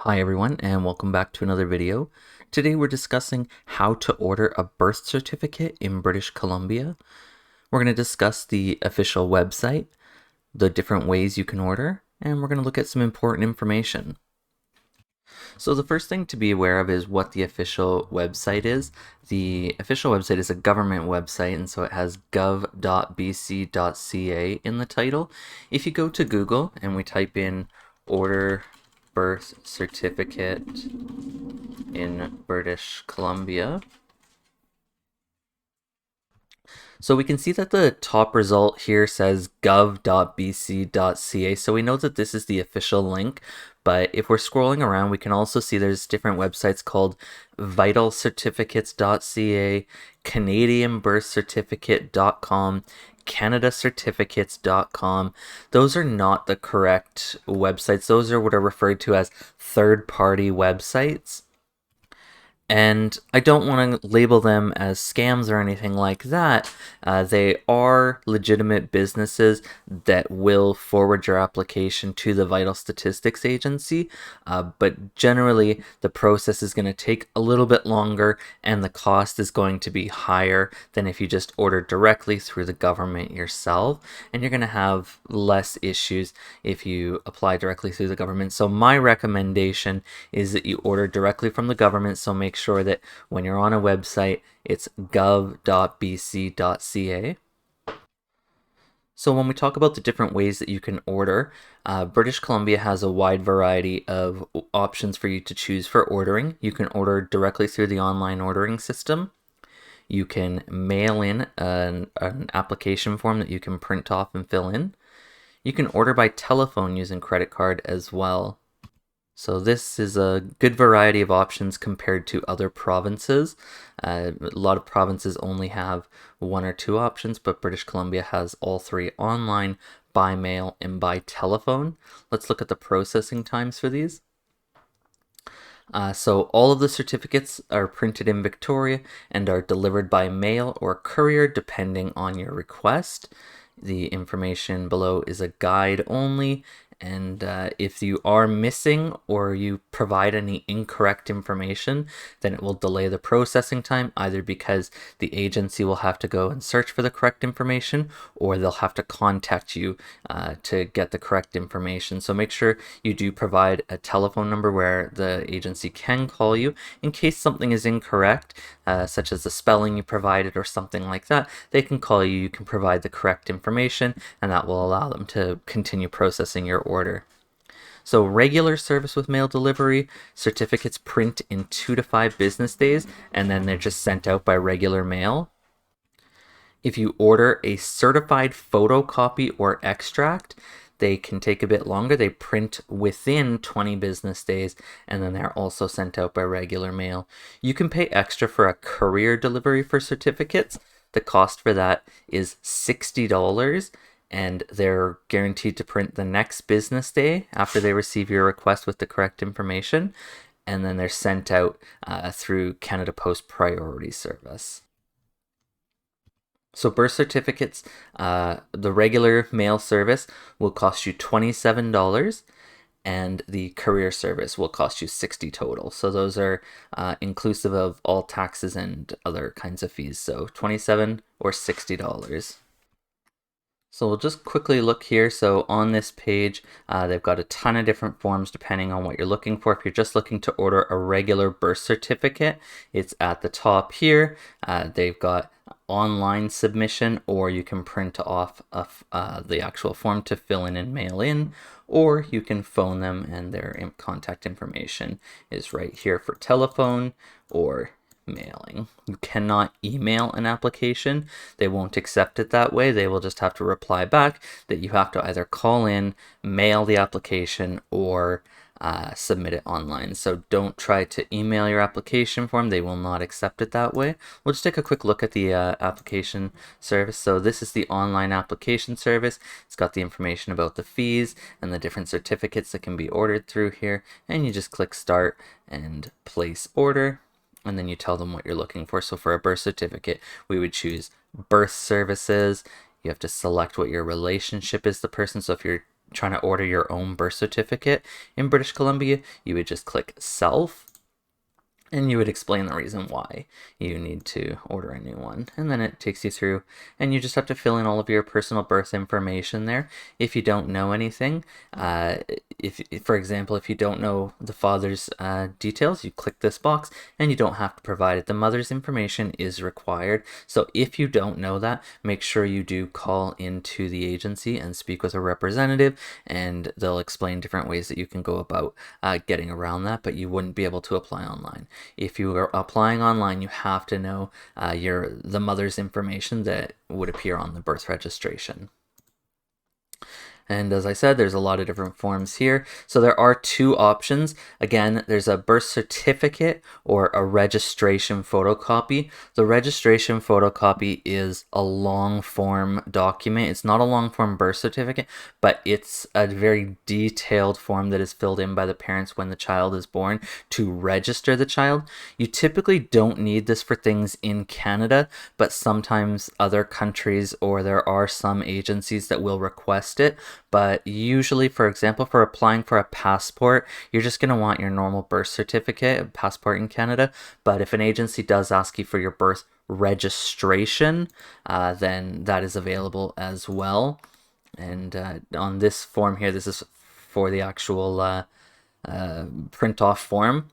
Hi everyone, and welcome back to another video. Today we're discussing how to order a birth certificate in British Columbia. We're going to discuss the official website, the different ways you can order, and we're going to look at some important information. So the first thing to be aware of is what the official website is. The official website is a government website, and so it has gov.bc.ca in the title. If you go to Google and we type in order birth certificate in British Columbia, so we can see that the top result here says gov.bc.ca, so we know that this is the official link. But if we're scrolling around, we can also see there's different websites called vitalcertificates.ca, canadianbirthcertificate.com, canadacertificates.com. Those are not the correct websites. Those are what are referred to as third-party websites. And I don't want to label them as scams or anything like that. They are legitimate businesses that will forward your application to the Vital Statistics Agency, but generally the process is going to take a little bit longer and the cost is going to be higher than if you just order directly through the government yourself, and you're going to have less issues if you apply directly through the government. So my recommendation is that you order directly from the government, so make sure that when you're on a website, it's gov.bc.ca. So when we talk about the different ways that you can order, British Columbia has a wide variety of options for you to choose for ordering. You can order directly through the online ordering system. You can mail in an application form that you can print off and fill in. You can order by telephone using credit card as well. So this is a good variety of options compared to other provinces. A lot of provinces only have one or two options, but British Columbia has all three: online, by mail, and by telephone. Let's look at the processing times for these. So all of the certificates are printed in Victoria and are delivered by mail or courier depending on your request. The information below is a guide only, and if you are missing or you provide any incorrect information, then it will delay the processing time, either because the agency will have to go and search for the correct information, or they'll have to contact you to get the correct information. So make sure you do provide a telephone number where the agency can call you in case something is incorrect, such as the spelling you provided or something like that. They can call you, you can provide the correct information, and that will allow them to continue processing your order. So regular service with mail delivery, certificates print in 2 to 5 business days, and then they're just sent out by regular mail. If you order a certified photocopy or extract, they can take a bit longer. They print within 20 business days, and then they're also sent out by regular mail. You can pay extra for a courier delivery for certificates. The cost for that is $60, and they're guaranteed to print the next business day after they receive your request with the correct information, and then they're sent out through Canada Post Priority Service. So birth certificates, the regular mail service will cost you $27, and the courier service will cost you $60 total. So those are inclusive of all taxes and other kinds of fees. So $27 or $60. So we'll just quickly look here. So on this page, they've got a ton of different forms depending on what you're looking for. If you're just looking to order a regular birth certificate, it's at the top here. They've got online submission, or you can print off the actual form to fill in and mail in, or you can phone them and their contact information is right here for telephone or mailing. You cannot email an application. They won't accept it that way. They will just have to reply back that you have to either call in, mail the application, or submit it online. So don't try to email your application form. They will not accept it that way. We'll just take a quick look at the application service. So this is the online application service. It's got the information about the fees and the different certificates that can be ordered through here. And you just click start and place order, and then you tell them what you're looking for. So for a birth certificate, we would choose birth services. You have to select what your relationship is to the person. So if you're trying to order your own birth certificate in British Columbia, you would just click Self, and you would explain the reason why you need to order a new one. And then it takes you through, and you just have to fill in all of your personal birth information there. If you don't know anything, if for example, if you don't know the father's details, you click this box and you don't have to provide it. The mother's information is required. So if you don't know that, make sure you do call into the agency and speak with a representative, and they'll explain different ways that you can go about getting around that, but you wouldn't be able to apply online. If you are applying online, you have to know the mother's information that would appear on the birth registration. And as I said, there's a lot of different forms here. So there are two options. Again, there's a birth certificate or a registration photocopy. The registration photocopy is a long form document. It's not a long form birth certificate, but it's a very detailed form that is filled in by the parents when the child is born to register the child. You typically don't need this for things in Canada, but sometimes other countries, or there are some agencies that will request it. But usually, for example, for applying for a passport, you're just going to want your normal birth certificate, passport in Canada. But if an agency does ask you for your birth registration, then that is available as well. And on this form here, this is for the actual print off form.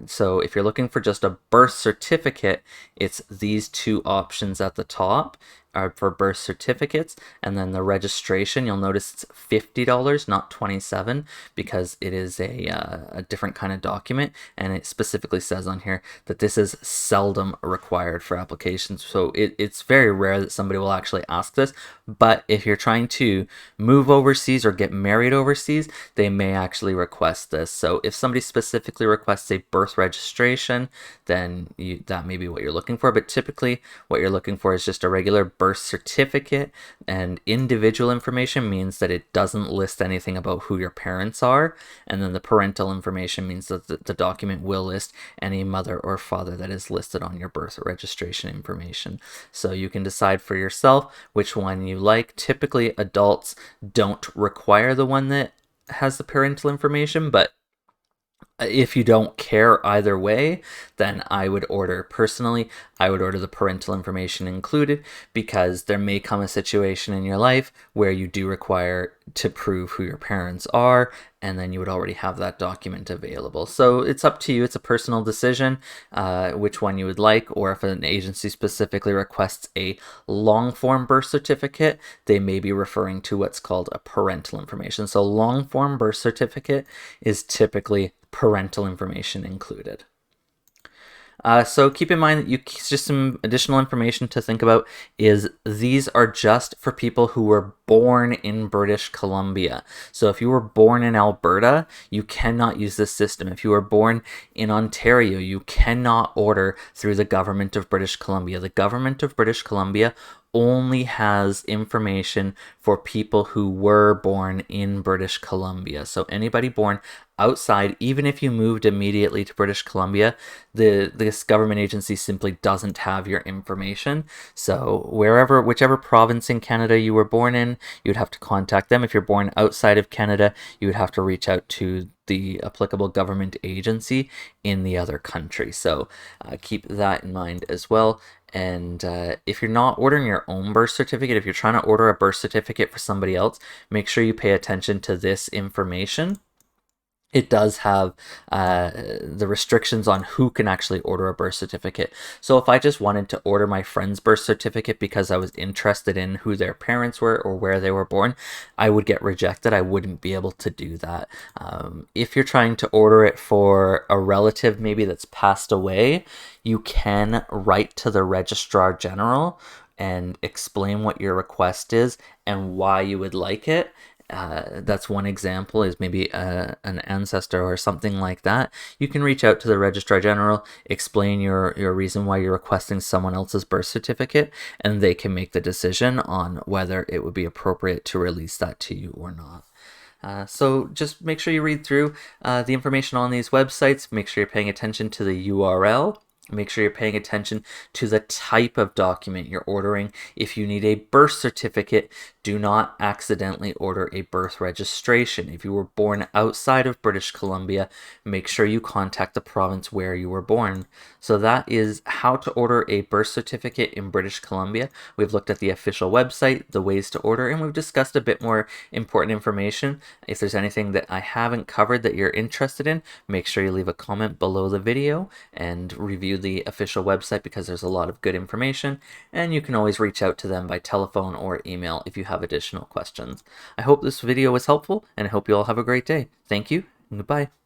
So if you're looking for just a birth certificate, it's these two options at the top are for birth certificates, and then the registration, you'll notice it's $50, not $27, because it is a different kind of document, and it specifically says on here that this is seldom required for applications. So it's very rare that somebody will actually ask this, but if you're trying to move overseas or get married overseas, they may actually request this. So if somebody specifically requests a birth registration, then that may be what you're looking for, but typically what you're looking for is just a regular birth certificate, and individual information means that it doesn't list anything about who your parents are, and then the parental information means that the document will list any mother or father that is listed on your birth registration information. So you can decide for yourself which one you like. Typically adults don't require the one that has the parental information, but if you don't care either way, then I would order the parental information included, because there may come a situation in your life where you do require to prove who your parents are, and then you would already have that document available. So it's up to you. It's a personal decision which one you would like, or if an agency specifically requests a long form birth certificate, they may be referring to what's called a parental information. So long form birth certificate is typically parental information included. So keep in mind that just some additional information to think about is these are just for people who were born in British Columbia. So if you were born in Alberta, you cannot use this system. If you were born in Ontario, you cannot order through the government of British Columbia. The government of British Columbia only has information for people who were born in British Columbia. So anybody born outside, even if you moved immediately to British Columbia, this government agency simply doesn't have your information. So whichever province in Canada you were born in, you'd have to contact them. If you're born outside of Canada, you would have to reach out to the applicable government agency in the other country. So keep that in mind as well. And if you're not ordering your own birth certificate, if you're trying to order a birth certificate for somebody else, make sure you pay attention to this information. It does have the restrictions on who can actually order a birth certificate. So if I just wanted to order my friend's birth certificate because I was interested in who their parents were or where they were born, I would get rejected. I wouldn't be able to do that. If you're trying to order it for a relative maybe that's passed away, you can write to the Registrar General and explain what your request is and why you would like it. That's one example, is maybe an ancestor or something like that. You can reach out to the Registrar General, explain your reason why you're requesting someone else's birth certificate, and they can make the decision on whether it would be appropriate to release that to you or not. So just make sure you read through the information on these websites. Make sure you're paying attention to the URL Make sure you're paying attention to the type of document you're ordering. If you need a birth certificate, do not accidentally order a birth registration. If you were born outside of British Columbia, make sure you contact the province where you were born. So that is how to order a birth certificate in British Columbia. We've looked at the official website, the ways to order, and we've discussed a bit more important information. If there's anything that I haven't covered that you're interested in, make sure you leave a comment below the video and review the official website because there's a lot of good information, and you can always reach out to them by telephone or email if you have additional questions. I hope this video was helpful, and I hope you all have a great day. Thank you, and goodbye.